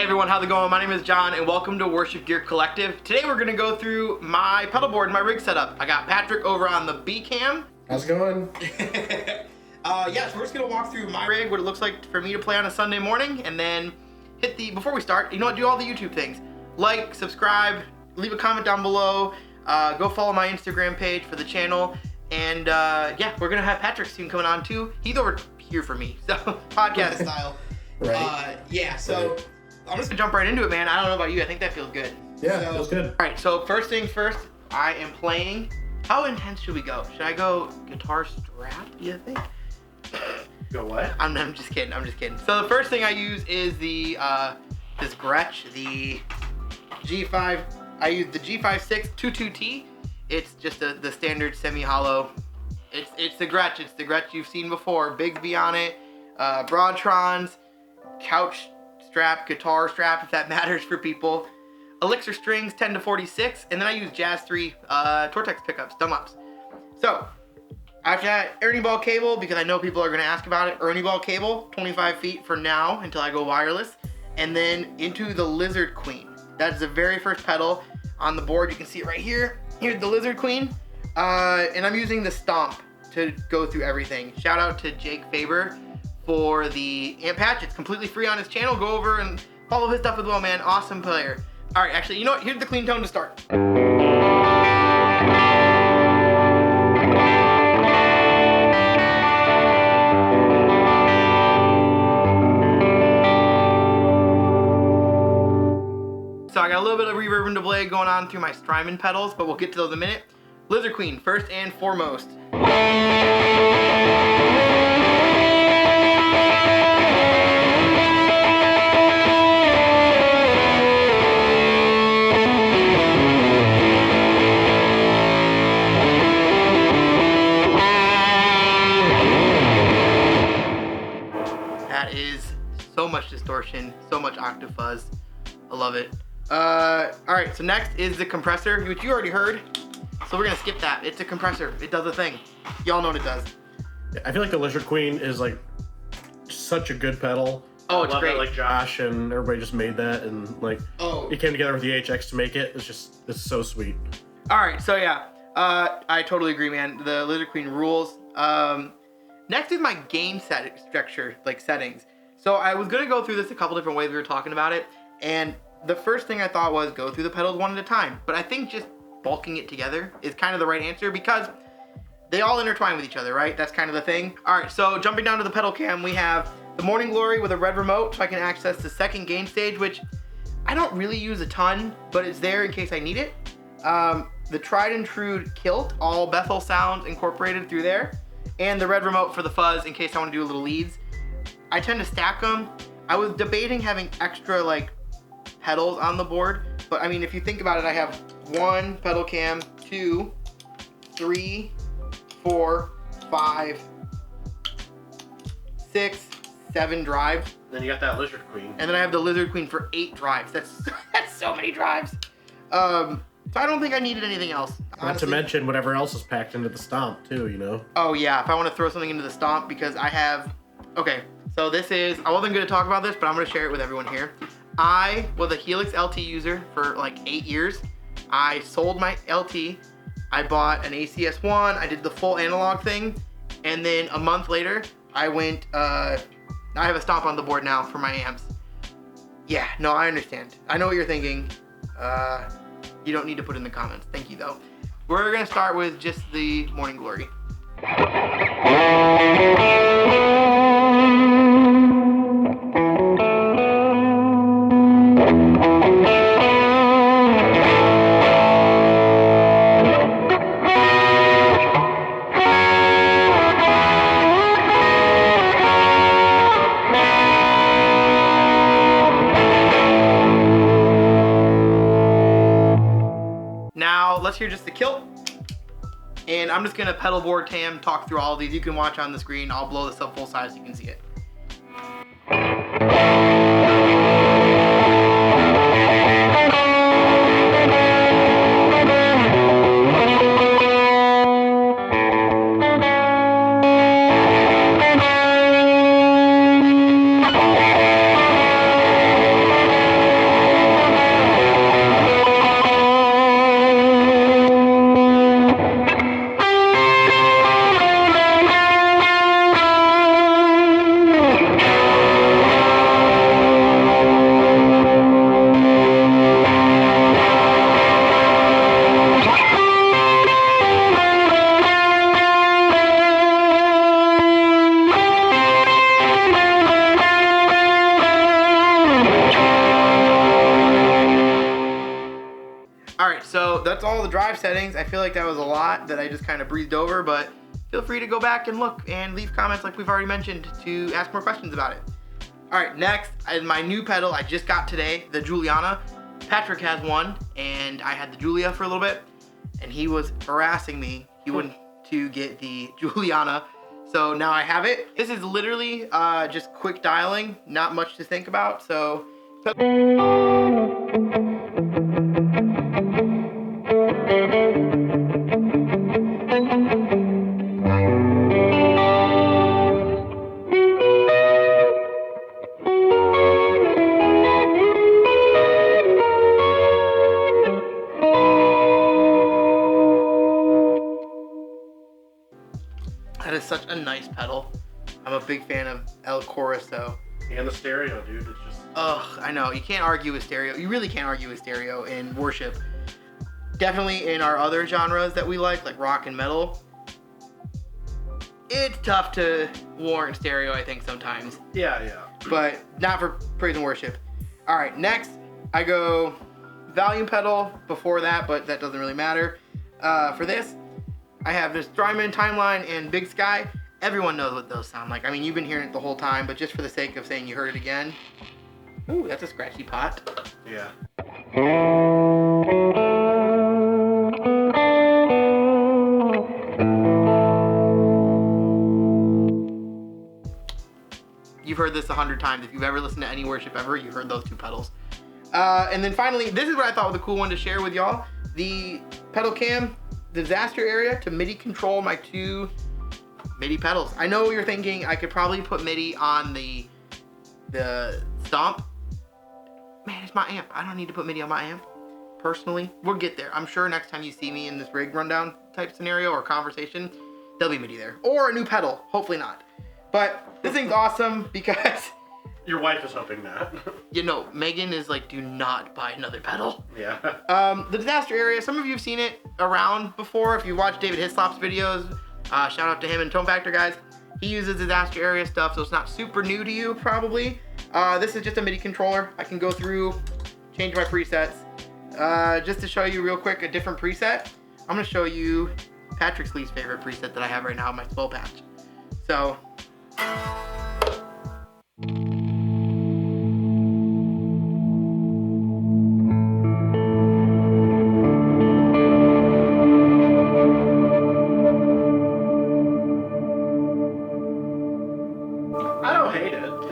everyone, how's it going? My name is John and welcome to Worship Gear Collective. Today we're going to go through my pedalboard and my rig setup. I got Patrick over on the B-Cam. How's it going? Yeah, so we're just going to walk through my rig, what it looks like for me to play on a Sunday morning, and then before we start, you know what, do all the YouTube things. Like, subscribe, leave a comment down below, go follow my Instagram page for the channel, and yeah, we're going to have Patrick soon coming on too. He's over here for me, so podcast style. Right. Yeah, so I'm just gonna jump right into it, man. I don't know about you. I think that feels good. Yeah, feels good. All right, so first things first, I am playing. How intense should we go? Should I go guitar strap, you think? Go what? I'm just kidding. I'm just kidding. So the first thing I use is the this Gretsch, the G5. I use the G56 22T. It's just the standard semi-hollow. It's the Gretsch. It's the Gretsch you've seen before. Bigsby on it, Broadtrons, couch strap, guitar strap, if that matters for people. Elixir strings, 10 to 46, and then I use Jazz 3 Tortex pickups, Dunlops. So, I've got Ernie Ball cable, because I know people are going to ask about it. Ernie Ball cable, 25 feet for now, until I go wireless. And then into the Lizard Queen. That is the very first pedal on the board. You can see it right here. Here's the Lizard Queen. And I'm using the Stomp to go through everything. Shout out to Jake Faber for the amp patch. It's completely free on his channel. Go over and follow his stuff as well, man. Awesome player. All right, actually, you know what? Here's the clean tone to start. So I got a little bit of reverb and delay going on through my Strymon pedals, but we'll get to those in a minute. Lizard Queen, first and foremost. That is so much distortion, so much octave fuzz. I love it. Alright, so next is the compressor, which you already heard. So we're gonna skip that. It's a compressor. It does a thing. Y'all know what it does. I feel like the Lizard Queen is like such a good pedal. Oh, it's great. That, like Josh and everybody just made that, and like it came together with the HX to make it. It's so sweet. Alright, so yeah, I totally agree, man. The Lizard Queen rules. Next is my gain structure, like settings. So I was gonna go through this a couple different ways. We were talking about it, and the first thing I thought was go through the pedals one at a time. But I think just bulking it together is kind of the right answer because they all intertwine with each other, right? That's kind of the thing. All right, so jumping down to the pedal cam, we have the Morning Glory with a red remote, so I can access the second gain stage, which I don't really use a ton, but it's there in case I need it. The tried and true kilt, all Bethel sounds incorporated through there, and the red remote for the fuzz in case I want to do little leads. I tend to stack them. I was debating having extra like pedals on the board, but I mean, if you think about it, I have 1 pedal cam, 2, 3, 4, 5, 6, 7 drives. Then you got that Lizard Queen. And then I have the Lizard Queen for 8 drives. That's so many drives. So I don't think I needed anything else. Honestly. Not to mention whatever else is packed into the Stomp too, you know? Oh yeah, if I want to throw something into the Stomp, because I have, okay, so this is, I wasn't going to talk about this, but I'm going to share it with everyone here. I was a Helix LT user for like 8 years. I sold my LT. I bought an ACS1. I did the full analog thing. And then a month later, I went, I have a Stomp on the board now for my amps. Yeah, no, I understand. I know what you're thinking. You don't need to put in the comments. Thank you though. We're going to start with just the Morning Glory. Now let's hear just the kilt. And I'm just gonna pedalboard tam, talk through all of these. You can watch on the screen. I'll blow this up full size so you can see it. Alright, so that's all the drive settings. I feel like that was a lot that I just kind of breezed over, but feel free to go back and look and leave comments like we've already mentioned to ask more questions about it. Alright, next is my new pedal I just got today, the Juliana. Patrick has one, and I had the Julia for a little bit, and he was harassing me. He wouldn't to get the Juliana, so now I have it. This is literally just quick dialing, not much to think about, so... That is such a nice pedal. I'm a big fan of El Chorizo. And the stereo, dude. It's just... Ugh, I know. You can't argue with stereo. You really can't argue with stereo in worship. Definitely in our other genres that we like rock and metal. It's tough to warrant stereo, I think, sometimes. Yeah. But not for praise and worship. Alright, next I go volume pedal before that, but that doesn't really matter. For this, I have this Strymon, Timeline, and Big Sky. Everyone knows what those sound like. I mean, you've been hearing it the whole time, but just for the sake of saying you heard it again. Ooh, that's a scratchy pot. Yeah. You've heard this 100 times. If you've ever listened to any worship ever, you've heard those two pedals. And then finally, this is what I thought was a cool one to share with y'all. The pedal cam disaster area to MIDI control my two MIDI pedals. I know you're thinking I could probably put MIDI on the stomp. Man, it's my amp. I don't need to put MIDI on my amp. Personally, we'll get there. I'm sure next time you see me in this rig rundown type scenario or conversation, there'll be MIDI there. Or a new pedal. Hopefully not. But this thing's awesome because... Your wife is hoping that. You know, Megan is like, do not buy another pedal. Yeah. The disaster area, some of you have seen it around before. If you watch David Hislop's videos, shout out to him and Tone Factor guys. He uses disaster area stuff, so it's not super new to you probably. This is just a MIDI controller. I can go through, change my presets. Just to show you real quick a different preset, I'm gonna show you Patrick's least favorite preset that I have right now, my 12 patch. So,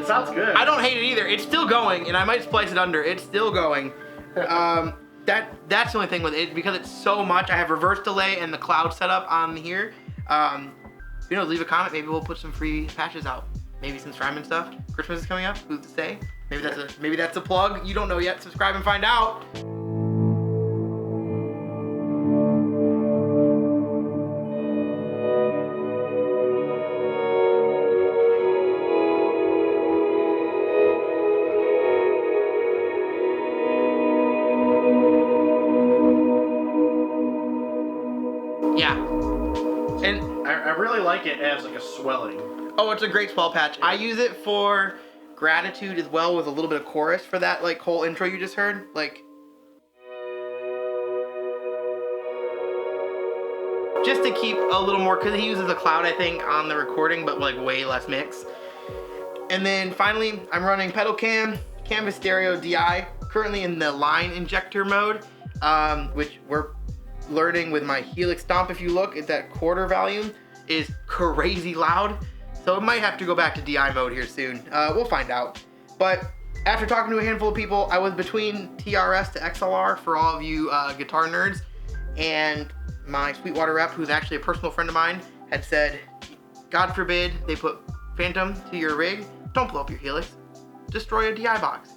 sounds good. I don't hate it either. It's still going, and I might splice it under. It's still going. That's the only thing with it, because it's so much. I have reverse delay and the cloud setup on here. You know, leave a comment. Maybe we'll put some free patches out. Maybe some Strymon stuff. Christmas is coming up. Who's to say? Maybe that's a plug. You don't know yet. Subscribe and find out. Yeah. And I really like it as like a swelling. Oh, it's a great swell patch. I use it for gratitude as well, with a little bit of chorus for that like whole intro you just heard. Like, just to keep a little more, because he uses a cloud I think on the recording, but like way less mix. And then finally, I'm running pedal cam, canvas stereo DI, currently in the line injector mode, which we're learning with my Helix Stomp. If you look at that quarter volume, is crazy loud. So it might have to go back to DI mode here soon. We'll find out. But after talking to a handful of people, I was between TRS to XLR for all of you guitar nerds. And my Sweetwater rep, who's actually a personal friend of mine, had said, God forbid they put Phantom to your rig, don't blow up your Helix. Destroy a DI box.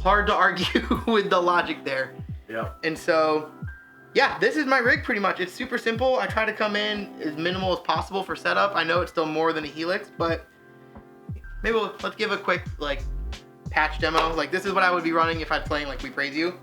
Hard to argue with the logic there. Yeah. And so, yeah, this is my rig pretty much. It's super simple. I try to come in as minimal as possible for setup. I know it's still more than a Helix, but maybe let's give a quick like patch demo. Like, this is what I would be running if I'd playing like We Praise You.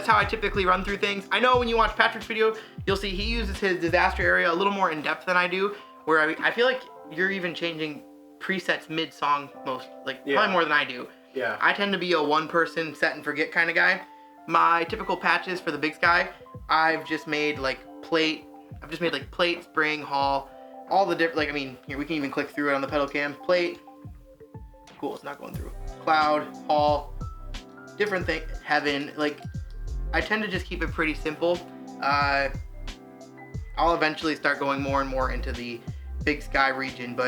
that's how I typically run through things. I know when you watch Patrick's video, you'll see he uses his disaster area a little more in depth than I do, where I feel like you're even changing presets mid-song probably more than I do. Yeah. I tend to be a one-person set and forget kind of guy. My typical patches for the Big Sky, I've just made like plate, spring, hall, all the different, here we can even click through it on the pedal cam. Plate, cool, it's not going through. Cloud, hall, different thing, heaven, I tend to just keep it pretty simple. I'll eventually start going more and more into the Big Sky region,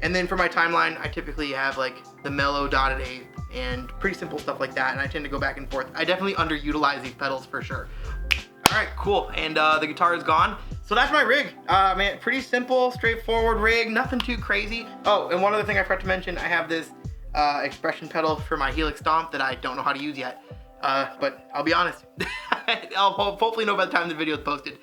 and then for my timeline, I typically have the mellow dotted eighth and pretty simple stuff like that, and I tend to go back and forth. I definitely underutilize these pedals for sure. All right, cool, and the guitar is gone. So that's my rig, man, pretty simple, straightforward rig, nothing too crazy. Oh, and one other thing I forgot to mention, I have this expression pedal for my Helix Stomp that I don't know how to use yet, but I'll be honest, I'll hopefully know by the time the video is posted.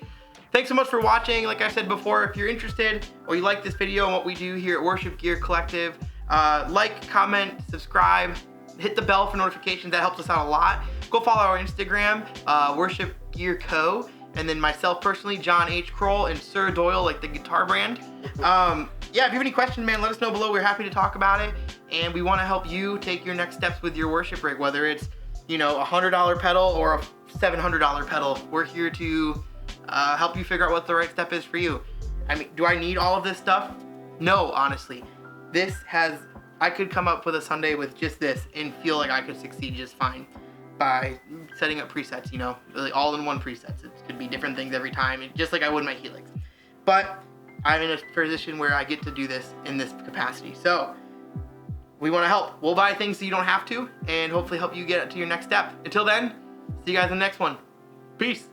Thanks so much for watching. Like I said before, if you're interested or you like this video and what we do here at Worship Gear Collective, like, comment, subscribe, hit the bell for notifications. That helps us out a lot. Go follow our Instagram, Worship Gear Co. And then myself personally, John H. Kroll, and Sir Doyle, the guitar brand. Yeah, if you have any questions, man, let us know below. We're happy to talk about it. And we want to help you take your next steps with your worship rig, whether it's, a $100 pedal or a $700 pedal. We're here to help you figure out what the right step is for you. Do I need all of this stuff? No, honestly. I could come up with a Sunday with just this and feel like I could succeed just fine by setting up presets, all-in-one presets. It could be different things every time, just like I would my Helix. But I'm in a position where I get to do this in this capacity. So we want to help. We'll buy things so you don't have to, and hopefully help you get to your next step. Until then, see you guys in the next one. Peace.